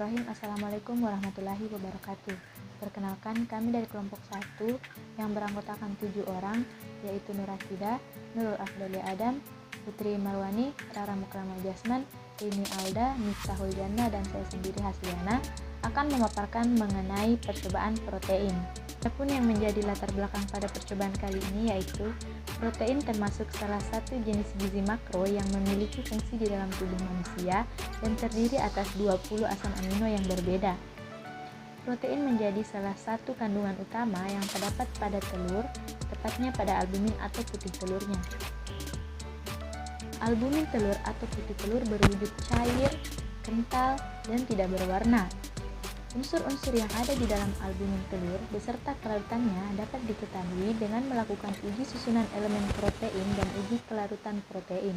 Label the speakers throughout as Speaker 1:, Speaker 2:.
Speaker 1: Bismillahirrahmanirrahim. Assalamualaikum warahmatullahi wabarakatuh. Perkenalkan, kami dari kelompok 1 yang beranggotakan 7 orang, yaitu Nur Rashida, Nurul Afdali Adam, Putri Marwani, Rara Mukrama Jasman, Rini Alda, Miftahul Janna, dan saya sendiri Hasliana akan memaparkan mengenai percobaan protein. Adapun yang menjadi latar belakang pada percobaan kali ini yaitu protein termasuk salah satu jenis gizi makro yang memiliki fungsi di dalam tubuh manusia dan terdiri atas 20 asam amino yang berbeda. Protein menjadi salah satu kandungan utama yang terdapat pada telur, tepatnya pada albumin atau putih telurnya. Albumin telur atau putih telur berwujud cair, kental, dan tidak berwarna. Unsur-unsur yang ada di dalam albumin telur beserta kelarutannya dapat diketahui dengan melakukan uji susunan elemen protein dan uji kelarutan protein.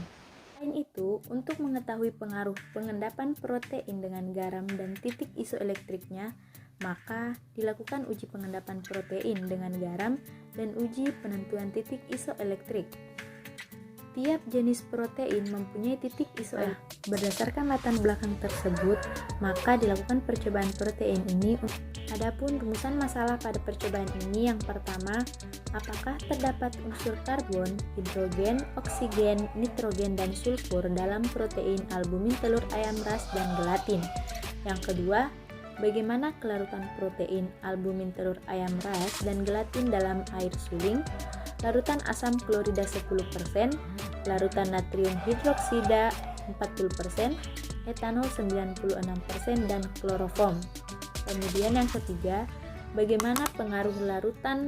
Speaker 1: Selain itu, untuk mengetahui pengaruh pengendapan protein dengan garam dan titik isoelektriknya, maka dilakukan uji pengendapan protein dengan garam dan uji penentuan titik isoelektrik. Tiap jenis protein mempunyai titik isoelektrik. Berdasarkan latar belakang tersebut, maka dilakukan percobaan protein ini. Adapun rumusan masalah pada percobaan ini yang pertama, apakah terdapat unsur karbon, hidrogen, oksigen, nitrogen, dan sulfur dalam protein albumin telur ayam ras dan gelatin. Yang kedua, bagaimana kelarutan protein albumin telur ayam ras dan gelatin dalam air suling, larutan asam klorida 10%, larutan natrium hidroksida 40%, etanol 96%, dan kloroform. Kemudian yang ketiga, bagaimana pengaruh larutan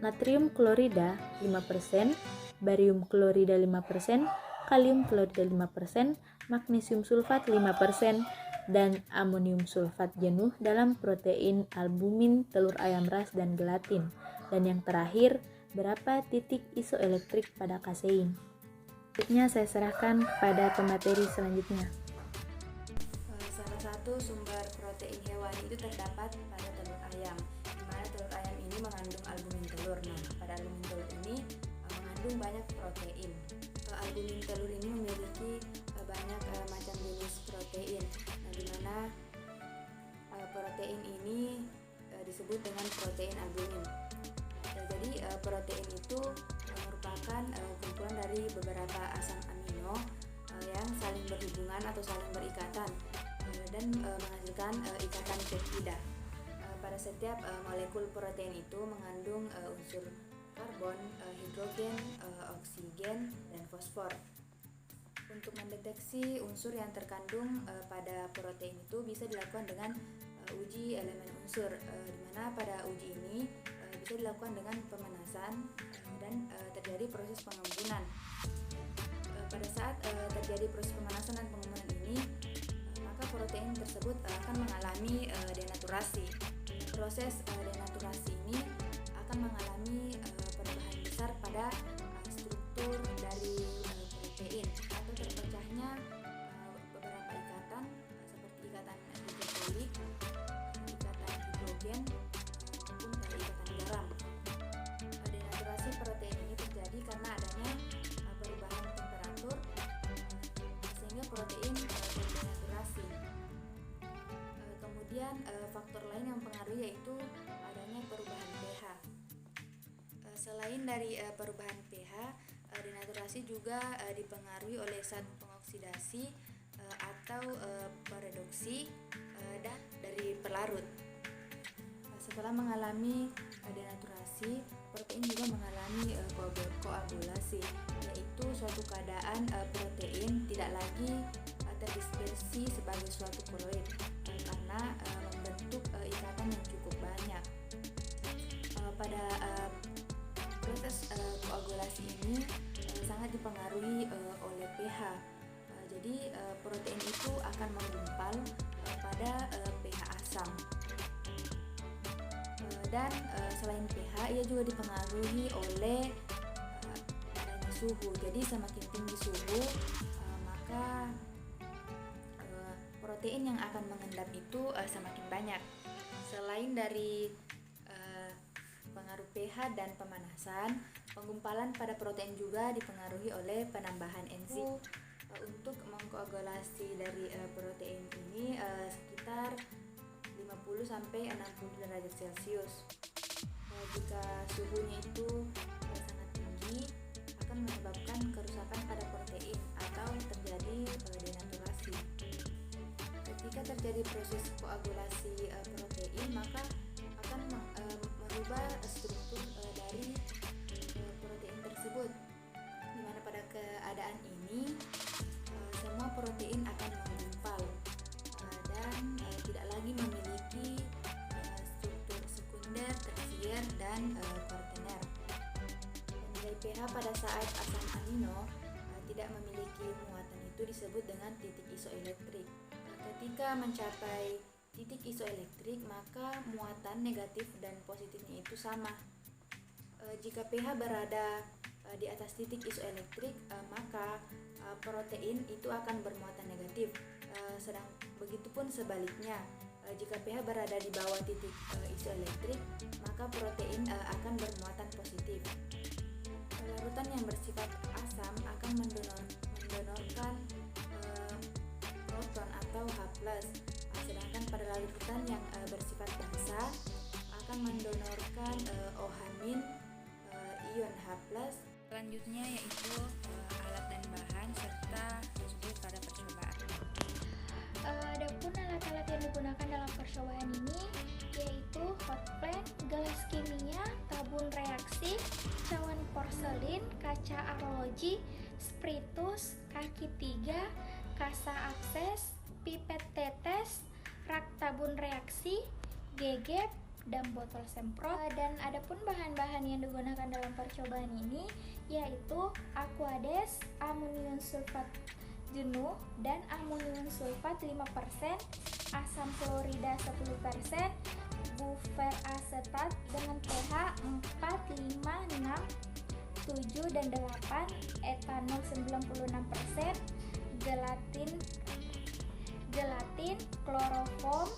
Speaker 1: natrium klorida 5%, barium klorida 5%, kalium klorida 5%, magnesium sulfat 5%, dan amonium sulfat jenuh dalam protein albumin telur ayam ras dan gelatin. Dan yang terakhir, berapa titik isoelektrik pada kasein. Selanjutnya saya serahkan kepada pemateri selanjutnya.
Speaker 2: Salah satu sumber protein hewani itu terdapat pada telur ayam, di mana telur ayam ini mengandung albumin telur. Nah, pada albumin telur ini mengandung banyak protein. Albumin telur ini memiliki banyak macam jenis protein, di mana protein ini disebut dengan protein albumin. Jadi protein itu merupakan kumpulan dari beberapa asam amino yang saling berhubungan atau saling berikatan dan menghasilkan ikatan peptida. Pada setiap molekul protein itu mengandung unsur karbon, hidrogen, oksigen, dan fosfor. Untuk mendeteksi unsur yang terkandung pada protein itu bisa dilakukan dengan uji elemen unsur, di mana pada uji ini bisa dilakukan dengan pemanasan dan terjadi proses pengembunan. Pada saat terjadi proses pemanasan dan pengembunan ini, maka protein tersebut akan mengalami denaturasi. Proses denaturasi ini akan mengalami perubahan besar pada struktur dari protein atau terpecahnya beberapa ikatan seperti ikatan hidrofolik, ikatan hidrogen, maupun ikatan garam. Denaturasi protein ini terjadi karena adanya perubahan temperatur sehingga protein terdenaturasi. Kemudian faktor lain yang mempengaruhi yaitu adanya perubahan pH. Selain dari perubahan pH, denaturasi juga dipengaruhi oleh zat pengoksidasi atau pereduksi dan dari pelarut. Setelah mengalami denaturasi, protein juga mengalami koagulasi, yaitu suatu keadaan protein tidak lagi terdispersi sebagai suatu koloid karena membentuk ikatan yang cukup banyak. Pada proses koagulasi ini sangat dipengaruhi oleh pH. Jadi protein itu akan menggumpal pada pH asam. Dan selain pH, ia juga dipengaruhi oleh adanya suhu. Jadi semakin tinggi suhu, maka protein yang akan mengendap itu semakin banyak. Selain dari pengaruh pH dan pemanasan, penggumpalan pada protein juga dipengaruhi oleh penambahan enzim untuk koagulasi dari protein ini sekitar 50-60 derajat Celcius. Jika suhunya itu sangat tinggi, akan menyebabkan kerusakan pada protein atau terjadi denaturasi. Ketika terjadi proses koagulasi protein, maka akan merubah struktur dari protein tersebut, di mana pada keadaan ini semua protein akan menggumpal dan tidak lagi memiliki struktur sekunder, tersier, dan kuartener. Nilai pH pada saat asam amino tidak memiliki muatan itu disebut dengan titik isoelektrik. Ketika mencapai titik isoelektrik, maka muatan negatif dan positifnya itu sama. Jika pH berada di atas titik isoelektrik, maka protein itu akan bermuatan negatif. Sedang begitupun sebaliknya, jika pH berada di bawah titik isoelektrik, maka protein akan bermuatan positif. Larutan yang bersifat asam akan mendonorkan proton atau H+, sedangkan pada larutan yang bersifat basa akan mendonorkan OH- ion H+. Selanjutnya yaitu alat dan bahan serta prosedur pada percobaan.
Speaker 1: Adapun alat-alat yang digunakan dalam percobaan ini yaitu hot plate, gelas kimia, tabung reaksi, cawan porselin, kaca arloji, spiritus, kaki 3, kasa akses, pipet tetes, rak tabung reaksi, gegep, dan botol semprot. Dan adapun bahan-bahan yang digunakan dalam percobaan ini yaitu aquades, amonium sulfat jenuh dan amonium sulfat 5%, asam klorida 10%, bufer asetat dengan pH 4, 5, 6, 7, dan 8, etanol 96%, gelatin, kloroform,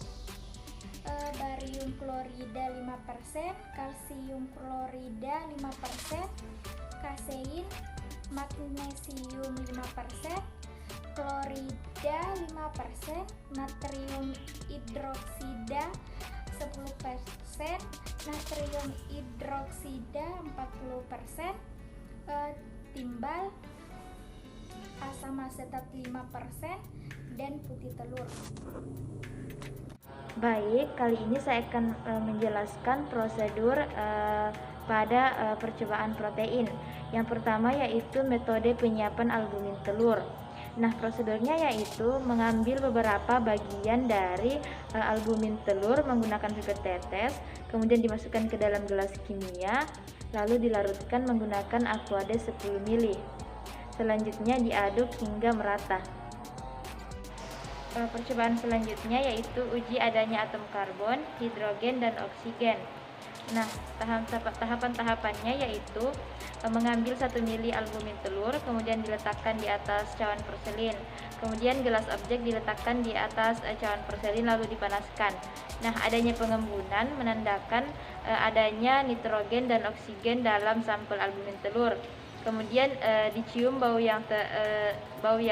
Speaker 1: barium klorida 5%, kalsium klorida 5%, kasein, magnesium 5%, klorida 5%, natrium hidroksida 10%, natrium hidroksida 40%, timbal, asam asetat 5%, dan putih telur.
Speaker 3: Baik, kali ini saya akan menjelaskan prosedur pada percobaan protein. Yang pertama yaitu metode penyiapan albumin telur. Nah, prosedurnya yaitu mengambil beberapa bagian dari albumin telur menggunakan pipet tetes, kemudian dimasukkan ke dalam gelas kimia, lalu dilarutkan menggunakan aquades 10 ml. Selanjutnya diaduk hingga merata. Percobaan selanjutnya yaitu uji adanya atom karbon, hidrogen, dan oksigen. Nah, tahapan-tahapannya yaitu mengambil 1 ml albumin telur, kemudian diletakkan di atas cawan porselin. Kemudian gelas objek diletakkan di atas cawan porselin lalu dipanaskan. Nah, adanya pengembunan menandakan adanya nitrogen dan oksigen dalam sampel albumin telur. Kemudian dicium bau yang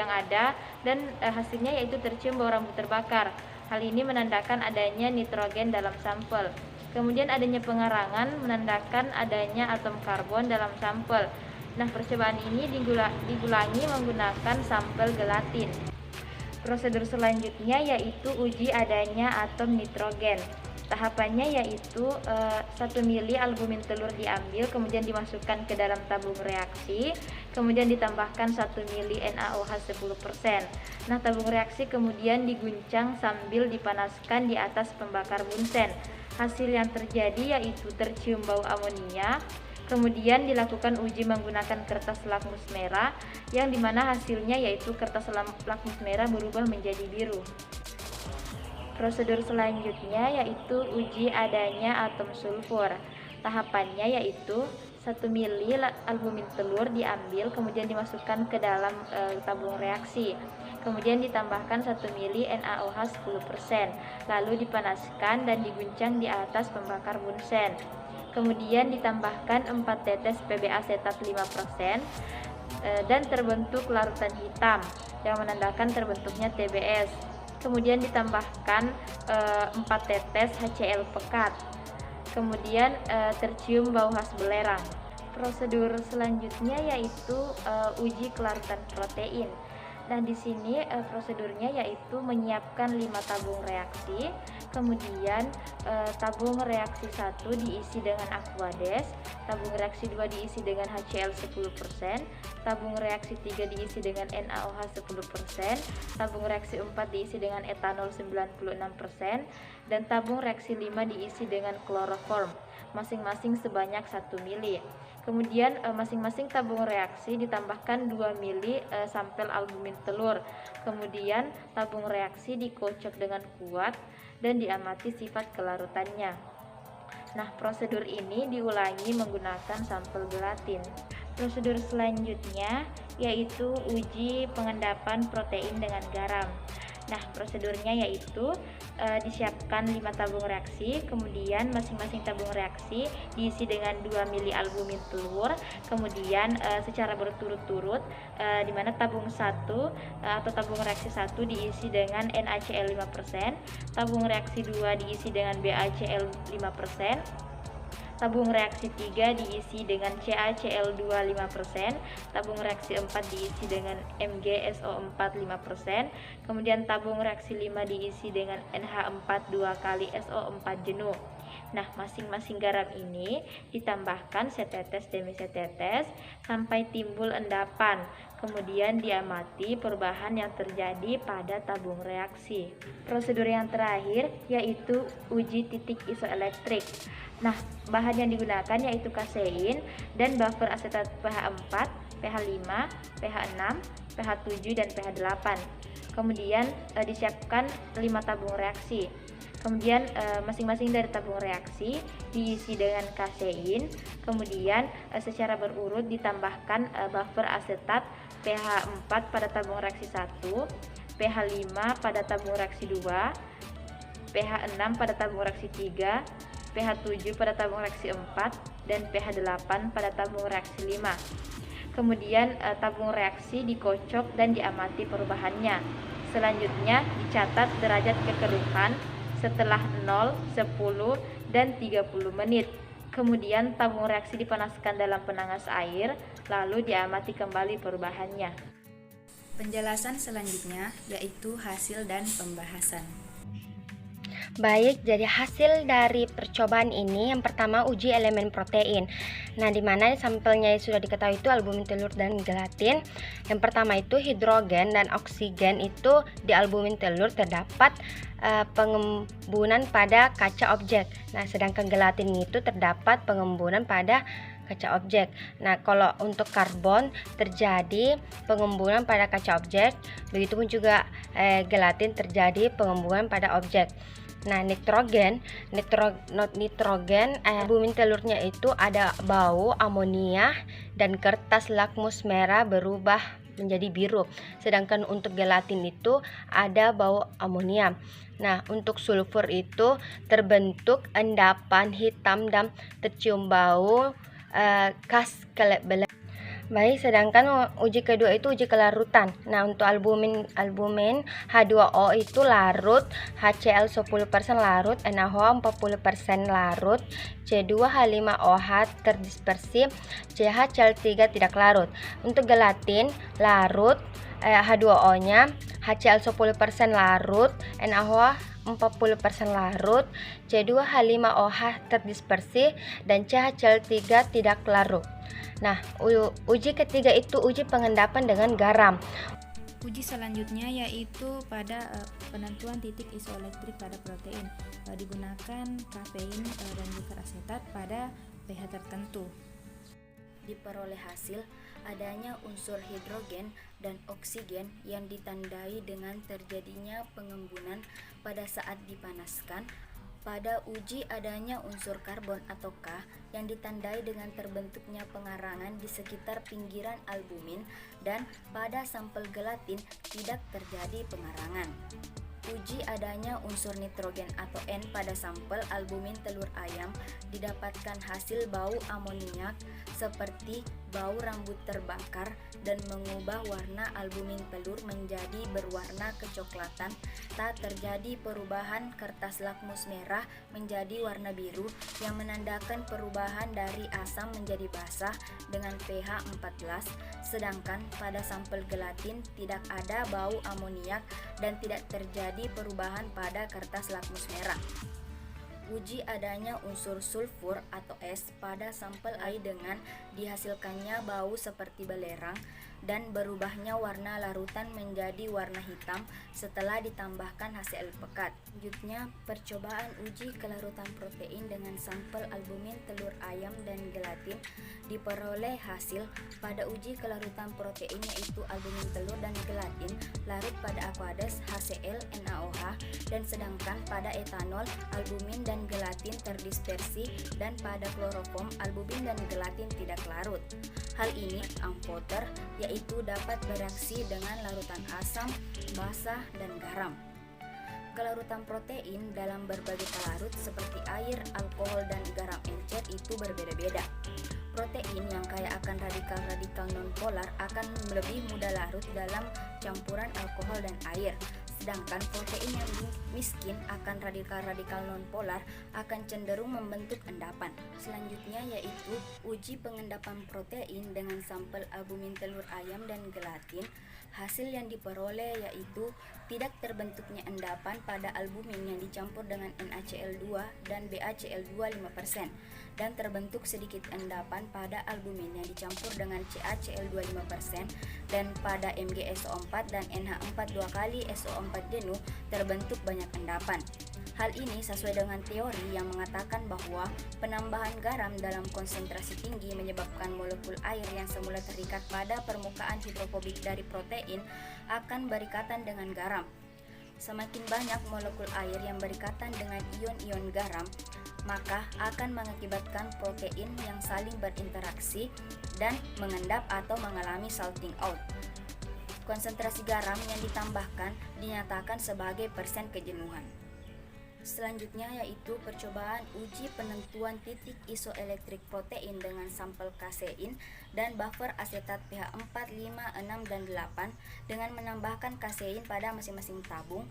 Speaker 3: ada dan hasilnya yaitu tercium bau rambut terbakar. Hal ini menandakan adanya nitrogen dalam sampel. Kemudian adanya pengarangan menandakan adanya atom karbon dalam sampel. Nah, percobaan ini digulangi menggunakan sampel gelatin. Prosedur selanjutnya yaitu uji adanya atom nitrogen. Tahapannya yaitu 1 ml albumin telur diambil, kemudian dimasukkan ke dalam tabung reaksi, kemudian ditambahkan 1 ml NaOH 10%. Nah, tabung reaksi kemudian diguncang sambil dipanaskan di atas pembakar bunsen. Hasil yang terjadi yaitu tercium bau amonia. Kemudian dilakukan uji menggunakan kertas lakmus merah, yang dimana hasilnya yaitu kertas lakmus merah berubah menjadi biru. Prosedur selanjutnya yaitu uji adanya atom sulfur. Tahapannya yaitu 1 ml albumin telur diambil, kemudian dimasukkan ke dalam tabung reaksi. Kemudian ditambahkan 1 ml NaOH 10%, lalu dipanaskan dan diguncang di atas pembakar bunsen. Kemudian ditambahkan 4 tetes PB asetat 5% dan terbentuk larutan hitam. yang menandakan terbentuknya TBS. Kemudian ditambahkan 4 tetes HCl pekat. Kemudian tercium bau khas belerang. Prosedur selanjutnya yaitu uji kelarutan protein. Nah, di sini prosedurnya yaitu menyiapkan 5 tabung reaksi, kemudian tabung reaksi 1 diisi dengan Aquades, tabung reaksi 2 diisi dengan HCl 10%, tabung reaksi 3 diisi dengan NaOH 10%, tabung reaksi 4 diisi dengan etanol 96%, dan tabung reaksi 5 diisi dengan kloroform, masing-masing sebanyak 1 mili. Kemudian masing-masing tabung reaksi ditambahkan 2 mili sampel albumin telur. Kemudian tabung reaksi dikocok dengan kuat dan diamati sifat kelarutannya. Nah, prosedur ini diulangi menggunakan sampel gelatin. Prosedur selanjutnya yaitu uji pengendapan protein dengan garam. Nah, prosedurnya yaitu disiapkan 5 tabung reaksi, kemudian masing-masing tabung reaksi diisi dengan 2 mili albumin telur, kemudian secara berturut-turut di mana tabung 1 atau tabung reaksi 1 diisi dengan NaCl 5%, tabung reaksi 2 diisi dengan BaCl 5%, tabung reaksi 3 diisi dengan CaCl2 5%, tabung reaksi 4 diisi dengan MgSO4 5%, kemudian tabung reaksi 5 diisi dengan NH4 2 kali SO4 jenuh. Nah, masing-masing garam ini ditambahkan setetes demi setetes sampai timbul endapan. Kemudian diamati perubahan yang terjadi pada tabung reaksi. Prosedur yang terakhir yaitu uji titik isoelektrik. Nah, bahan yang digunakan yaitu kasein dan buffer asetat pH 4, pH 5, pH 6, pH 7, dan pH 8. Kemudian disiapkan 5 tabung reaksi. Kemudian masing-masing dari tabung reaksi diisi dengan kasein. Kemudian secara berurut ditambahkan buffer asetat pH 4 pada tabung reaksi 1, pH 5 pada tabung reaksi 2, pH 6 pada tabung reaksi 3, pH 7 pada tabung reaksi 4, dan pH 8 pada tabung reaksi 5. Kemudian tabung reaksi dikocok dan diamati perubahannya. Selanjutnya dicatat derajat kekeruhan setelah 0, 10, dan 30 menit. Kemudian tabung reaksi dipanaskan dalam penanas air, lalu diamati kembali perubahannya.
Speaker 2: Penjelasan selanjutnya yaitu hasil dan pembahasan.
Speaker 4: Baik, jadi hasil dari percobaan ini yang pertama uji elemen protein. Nah, di mana sampelnya sudah diketahui itu albumin telur dan gelatin. Yang pertama itu hidrogen dan oksigen itu di albumin telur terdapat pengembunan pada kaca objek. Nah, sedangkan gelatin itu terdapat pengembunan pada kaca objek. Nah, kalau untuk karbon terjadi pengembunan pada kaca objek, begitupun juga gelatin terjadi pengembunan pada objek. Nah, nitrogen albumin telurnya itu ada bau amonia dan kertas lakmus merah berubah menjadi biru. Sedangkan untuk gelatin itu ada bau amonia. Nah, untuk sulfur itu terbentuk endapan hitam dan tercium bau khas belerang. Baik, sedangkan uji kedua itu uji kelarutan. Nah, untuk albumin H2O itu larut, HCl 10% larut, NaOH 40% larut, C2H5OH terdispersi, CH-Cl3 tidak larut. Untuk gelatin larut, H2O-nya HCl 10% larut, NaOH 40% larut, C2H5OH terdispersi, dan CH-Cl3 tidak larut. Nah, uji ketiga itu uji pengendapan dengan garam.
Speaker 2: Uji selanjutnya yaitu pada penentuan titik isoelektrik pada protein. Digunakan kafein dan juga asetat pada pH tertentu. Diperoleh hasil adanya unsur hidrogen dan oksigen yang ditandai dengan terjadinya pengembunan pada saat dipanaskan. Pada uji adanya unsur karbon atau K yang ditandai dengan terbentuknya pengarangan di sekitar pinggiran albumin, dan pada sampel gelatin tidak terjadi pengarangan. Uji adanya unsur nitrogen atau N pada sampel albumin telur ayam, didapatkan hasil bau amoniak seperti bau rambut terbakar, dan mengubah warna albumin telur menjadi berwarna kecoklatan. Tak terjadi perubahan kertas lakmus merah menjadi warna biru yang menandakan perubahan dari asam menjadi basah dengan pH 14, sedangkan pada sampel gelatin tidak ada bau amoniak dan tidak terjadi perubahan pada kertas lakmus merah. Uji adanya unsur sulfur atau es pada sampel air dengan dihasilkannya bau seperti belerang dan berubahnya warna larutan menjadi warna hitam setelah ditambahkan HCl pekat. Selanjutnya, percobaan uji kelarutan protein dengan sampel albumin telur ayam dan gelatin diperoleh hasil pada uji kelarutan protein yaitu albumin telur dan gelatin larut pada Aqueous HCl NaOH, dan sedangkan pada etanol albumin dan gelatin terdispersi dan pada kloroform albumin dan gelatin tidak larut. Hal ini amfoter yaitu dapat bereaksi dengan larutan asam, basa, dan garam. Kelarutan protein dalam berbagai pelarut seperti air, alkohol, dan garam encer itu berbeda-beda. Protein yang kaya akan radikal-radikal nonpolar akan lebih mudah larut dalam campuran alkohol dan air, sedangkan protein yang miskin akan radikal-radikal nonpolar akan cenderung membentuk endapan. Selanjutnya yaitu uji pengendapan protein dengan sampel albumin telur ayam dan gelatin. Hasil yang diperoleh yaitu tidak terbentuknya endapan pada albumin yang dicampur dengan NaCl2 dan BaCl2 5%, dan terbentuk sedikit endapan pada albumin yang dicampur dengan CaCl2 5%, dan pada MgSO4 dan NH4 2 kali SO4 jenuh terbentuk banyak endapan. Hal ini sesuai dengan teori yang mengatakan bahwa penambahan garam dalam konsentrasi tinggi menyebabkan molekul air yang semula terikat pada permukaan hidrofobik dari protein akan berikatan dengan garam. Semakin banyak molekul air yang berikatan dengan ion-ion garam, maka akan mengakibatkan protein yang saling berinteraksi dan mengendap atau mengalami salting out. Konsentrasi garam yang ditambahkan dinyatakan sebagai persen kejenuhan. Selanjutnya yaitu percobaan uji penentuan titik isoelektrik protein dengan sampel kasein dan buffer asetat pH 4, 5, 6, dan 8 dengan menambahkan kasein pada masing-masing tabung.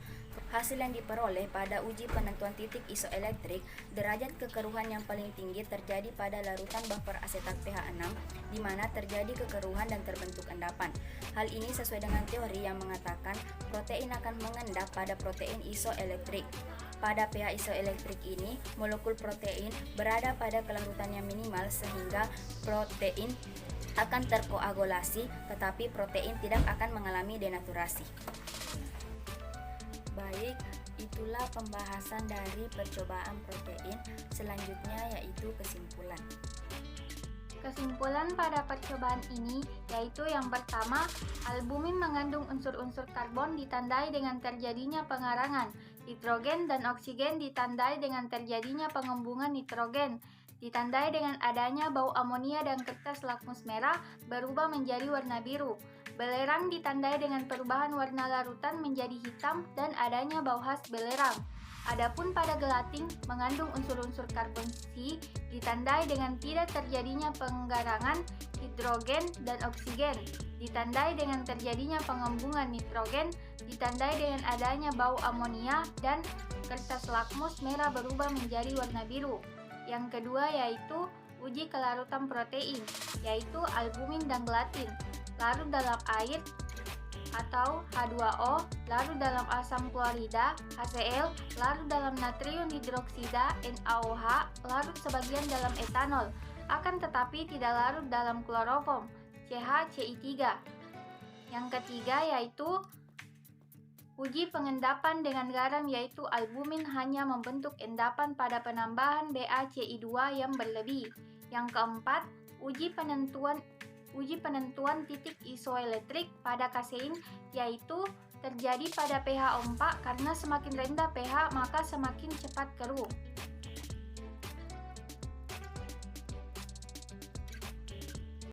Speaker 2: Hasil yang diperoleh pada uji penentuan titik isoelektrik, derajat kekeruhan yang paling tinggi terjadi pada larutan buffer asetat pH 6 di mana terjadi kekeruhan dan terbentuk endapan. Hal ini sesuai dengan teori yang mengatakan protein akan mengendap pada protein isoelektrik. Pada pH isoelektrik ini, molekul protein berada pada kelarutan yang minimal sehingga protein akan terkoagulasi, tetapi protein tidak akan mengalami denaturasi. Baik, itulah pembahasan dari percobaan protein. Selanjutnya yaitu kesimpulan.
Speaker 5: Kesimpulan pada percobaan ini yaitu yang pertama, albumin mengandung unsur-unsur karbon ditandai dengan terjadinya pengarangan, nitrogen dan oksigen ditandai dengan terjadinya pengembungan nitrogen, ditandai dengan adanya bau amonia dan kertas lakmus merah berubah menjadi warna biru. Belerang ditandai dengan perubahan warna larutan menjadi hitam dan adanya bau khas belerang. Adapun pada gelatin mengandung unsur-unsur karbon C ditandai dengan tidak terjadinya penggarangan hidrogen dan oksigen, ditandai dengan terjadinya pengembungan nitrogen, ditandai dengan adanya bau amonia dan kertas lakmus merah berubah menjadi warna biru. Yang kedua yaitu uji kelarutan protein, yaitu albumin dan gelatin, larut dalam air atau H2O, larut dalam asam klorida HCl, larut dalam natrium hidroksida NaOH, larut sebagian dalam etanol, akan tetapi tidak larut dalam kloroform CH-CI3. Yang ketiga yaitu uji pengendapan dengan garam, yaitu albumin hanya membentuk endapan pada penambahan BaCi2 yang berlebih. Yang keempat, uji penentuan titik isoelektrik pada kasein, yaitu terjadi pada pH 4 karena semakin rendah pH maka semakin cepat keruh.